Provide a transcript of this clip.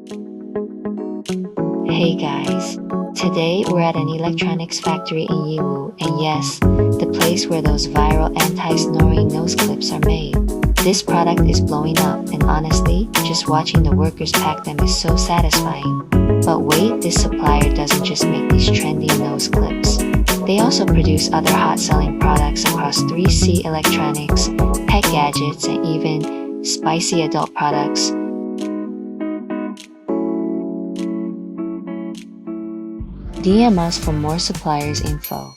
Hey guys, today we're at an electronics factory in Yiwu, and yes, the place where those viral anti-snoring nose clips are made. This product is blowing up, and honestly, just watching the workers pack them is so satisfying. But wait, this supplier doesn't just make these trendy nose clips. They also produce other hot-selling products across 3C electronics, pet gadgets, and even spicy adult products. DM us for more suppliers info.